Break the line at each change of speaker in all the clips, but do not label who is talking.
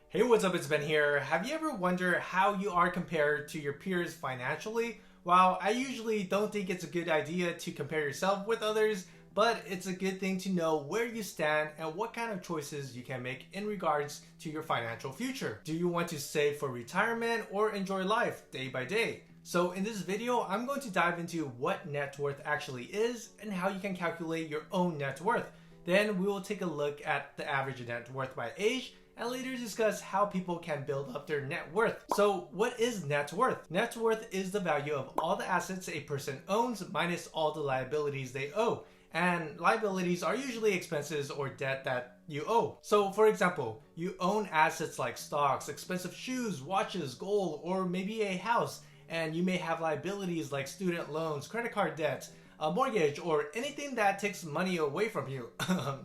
Hey, what's up? It's Ben here. Have you ever wondered how you are compared to your peers financially? Well, I usually don't think it's a good idea to compare yourself with others, but it's a good thing to know where you stand and what kind of choices you can make in regards to your financial future. Do you want to save for retirement or enjoy life day by day? So in this video, I'm going to dive into what net worth actually is and how you can calculate your own net worth. Then we will take a look at the average net worth by age and later discuss how people can build up their net worth. So what is net worth? Net worth is the value of all the assets a person owns minus all the liabilities they owe. And liabilities are usually expenses or debt that you owe. So for example, you own assets like stocks, expensive shoes, watches, gold, or maybe a house. And you may have liabilities like student loans, credit card debts, a mortgage, or anything that takes money away from you.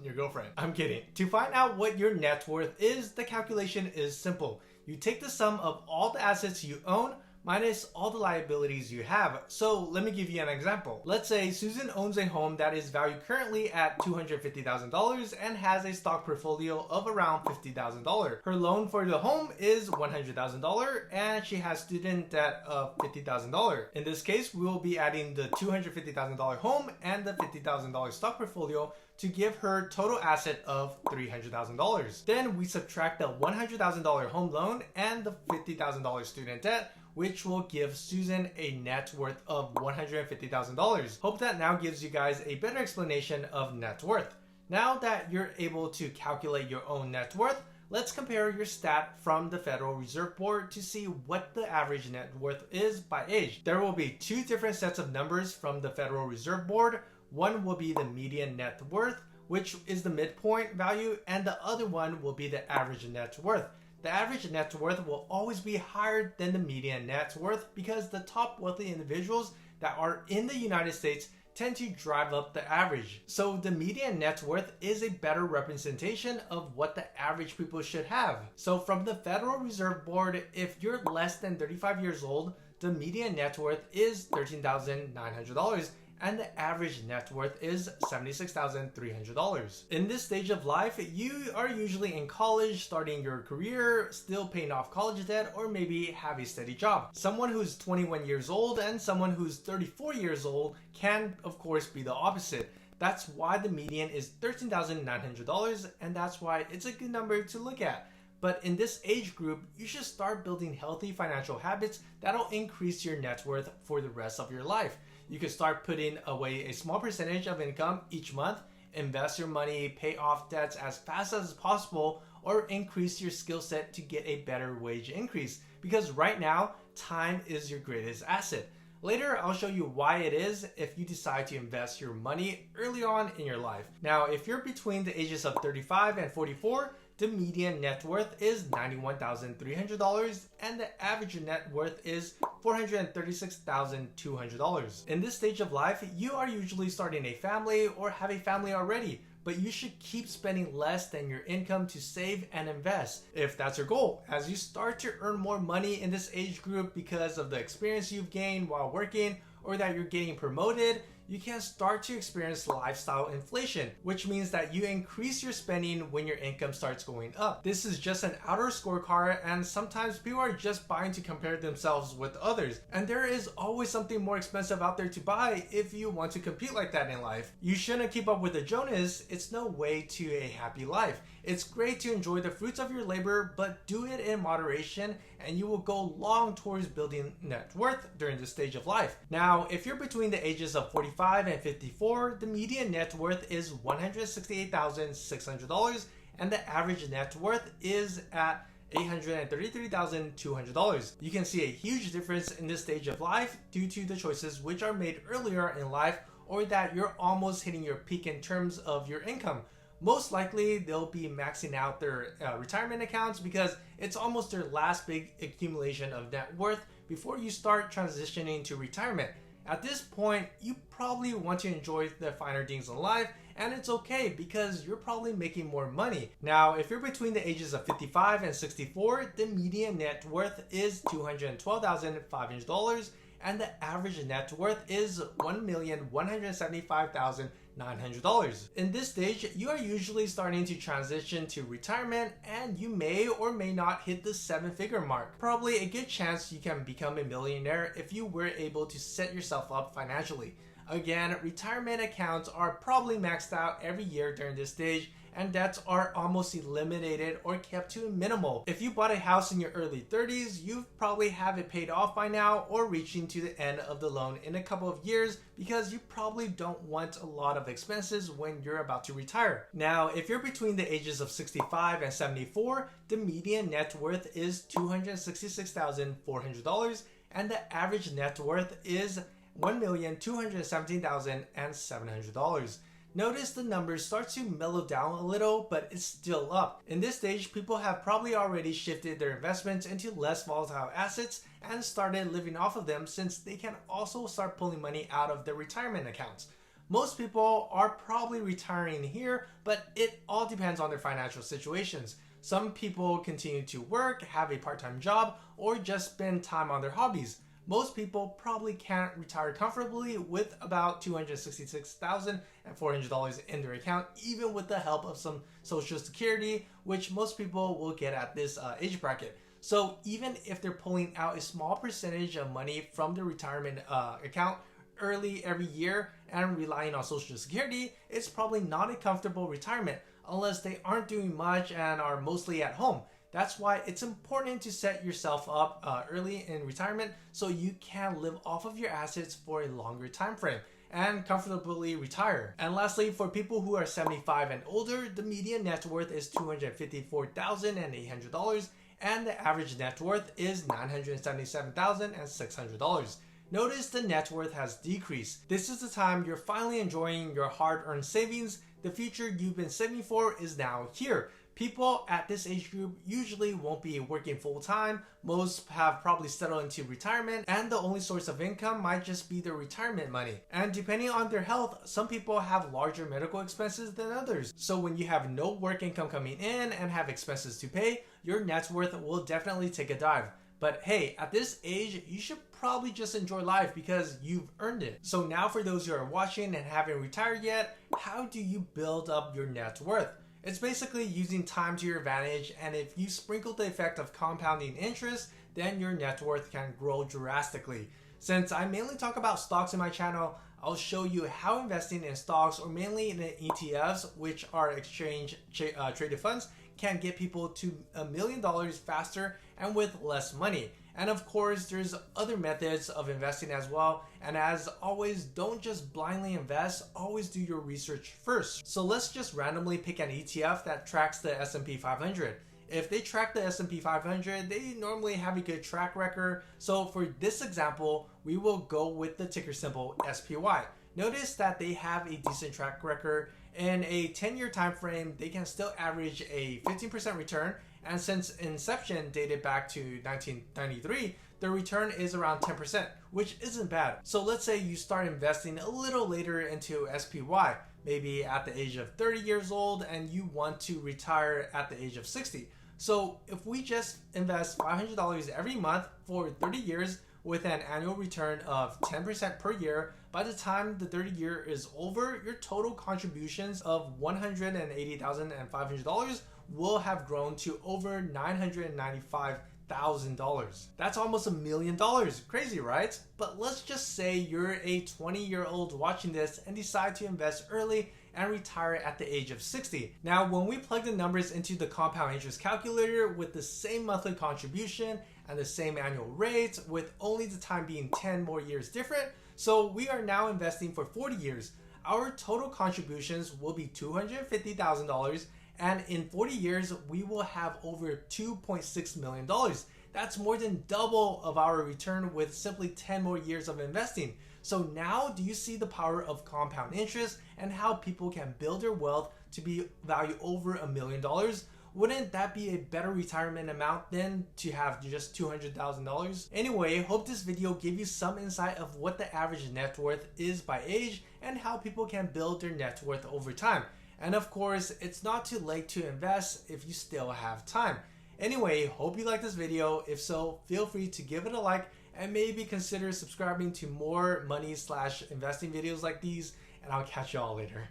Your girlfriend. I'm kidding. To find out what your net worth is, the calculation is simple. You take the sum of all the assets you own minus all the liabilities you have. So let me give you an example. Let's say Susan owns a home that is valued currently at $250,000 and has a stock portfolio of around $50,000. Her loan for the home is $100,000 and she has student debt of $50,000. In this case, we will be adding the $250,000 home and the $50,000 stock portfolio to give her total asset of $300,000. Then we subtract the $100,000 home loan and the $50,000 student debt, which will give Susan a net worth of $150,000. Hope that now gives you guys a better explanation of net worth. Now that you're able to calculate your own net worth, let's compare your stat from the Federal Reserve Board to see what the average net worth is by age. There will be two different sets of numbers from the Federal Reserve Board. One will be the median net worth, which is the midpoint value, and the other one will be the average net worth. The average net worth will always be higher than the median net worth because the top wealthy individuals that are in the United States tend to drive up the average. So the median net worth is a better representation of what the average people should have. So from the Federal Reserve Board, if you're less than 35 years old, the median net worth is $13,900. And the average net worth is $76,300. In this stage of life, you are usually in college, starting your career, still paying off college debt, or maybe have a steady job. Someone who's 21 years old and someone who's 34 years old can, of course, be the opposite. That's why the median is $13,900, and that's why it's a good number to look at. But in this age group, you should start building healthy financial habits that'll increase your net worth for the rest of your life. You can start putting away a small percentage of income each month, invest your money, pay off debts as fast as possible, or increase your skill set to get a better wage increase. Because right now, time is your greatest asset. Later, I'll show you why it is if you decide to invest your money early on in your life. Now, if you're between the ages of 35 and 44, the median net worth is $91,300 and the average net worth is $436,200. In this stage of life, you are usually starting a family or have a family already, but you should keep spending less than your income to save and invest if that's your goal. As you start to earn more money in this age group because of the experience you've gained while working or that you're getting promoted, you can start to experience lifestyle inflation, which means that you increase your spending when your income starts going up. This is just an outer scorecard, and sometimes people are just buying to compare themselves with others. And there is always something more expensive out there to buy if you want to compete like that in life. You shouldn't keep up with the Jonas. It's no way to a happy life. It's great to enjoy the fruits of your labor, but do it in moderation and you will go long towards building net worth during this stage of life. Now, if you're between the ages of 45 and 54, the median net worth is $168,600 and the average net worth is at $833,200. You can see a huge difference in this stage of life due to the choices which are made earlier in life or that you're almost hitting your peak in terms of your income. Most likely, they'll be maxing out their retirement accounts because it's almost their last big accumulation of net worth before you start transitioning to retirement. At this point, you probably want to enjoy the finer things in life, and it's okay because you're probably making more money. Now, if you're between the ages of 55 and 64, the median net worth is $212,500 and the average net worth is $1,175,000 $900. In this stage, you are usually starting to transition to retirement, and you may or may not hit the 7-figure mark. Probably a good chance you can become a millionaire if you were able to set yourself up financially. Again, retirement accounts are probably maxed out every year during this stage, and debts are almost eliminated or kept to a minimal. If you bought a house in your early 30s, you probably have it paid off by now or reaching to the end of the loan in a couple of years because you probably don't want a lot of expenses when you're about to retire. Now, if you're between the ages of 65 and 74, the median net worth is $266,400 and the average net worth is $1,217,700. Notice the numbers start to mellow down a little, but it's still up. In this stage, people have probably already shifted their investments into less volatile assets and started living off of them since they can also start pulling money out of their retirement accounts. Most people are probably retiring here, but it all depends on their financial situations. Some people continue to work, have a part-time job, or just spend time on their hobbies. Most people probably can't retire comfortably with about $266,400 in their account, even with the help of some Social Security, which most people will get at this age bracket. So even if they're pulling out a small percentage of money from their retirement account early every year and relying on Social Security, it's probably not a comfortable retirement unless they aren't doing much and are mostly at home. That's why it's important to set yourself up early in retirement so you can live off of your assets for a longer time frame and comfortably retire. And lastly, for people who are 75 and older, the median net worth is $254,800 and the average net worth is $977,600. Notice the net worth has decreased. This is the time you're finally enjoying your hard-earned savings. The future you've been saving for is now here. People at this age group usually won't be working full-time. Most have probably settled into retirement, and the only source of income might just be their retirement money. And depending on their health, some people have larger medical expenses than others. So when you have no work income coming in and have expenses to pay, your net worth will definitely take a dive. But hey, at this age, you should probably just enjoy life because you've earned it. So now for those who are watching and haven't retired yet, how do you build up your net worth? It's basically using time to your advantage, and if you sprinkle the effect of compounding interest, then your net worth can grow drastically. Since I mainly talk about stocks in my channel, I'll show you how investing in stocks, or mainly in ETFs, which are exchange traded funds, can get people to $1 million faster and with less money. And of course, there's other methods of investing as well. And as always, don't just blindly invest, always do your research first. So let's just randomly pick an ETF that tracks the S&P 500. If they track the S&P 500, they normally have a good track record. So for this example, we will go with the ticker symbol SPY. Notice that they have a decent track record. In a 10-year time frame, they can still average a 15% return. And since inception dated back to 1993, the return is around 10%, which isn't bad. So let's say you start investing a little later into SPY, maybe at the age of 30 years old, and you want to retire at the age of 60. So if we just invest $500 every month for 30 years with an annual return of 10% per year, by the time the 30 year is over, your total contributions of $180,500 will have grown to over $995,000. That's almost $1 million. Crazy, right? But let's just say you're a 20-year-old watching this and decide to invest early and retire at the age of 60. Now, when we plug the numbers into the compound interest calculator with the same monthly contribution and the same annual rate, with only the time being 10 more years different, so we are now investing for 40 years. Our total contributions will be $250,000, and in 40 years, we will have over $2.6 million. That's more than double of our return with simply 10 more years of investing. So now, do you see the power of compound interest and how people can build their wealth to be valued over $1 million? Wouldn't that be a better retirement amount than to have just $200,000? Anyway, hope this video gave you some insight of what the average net worth is by age and how people can build their net worth over time. And of course, it's not too late to invest if you still have time. Anyway, hope you liked this video. If so, feel free to give it a like and maybe consider subscribing to more money/investing videos like these. and I'll catch you all later.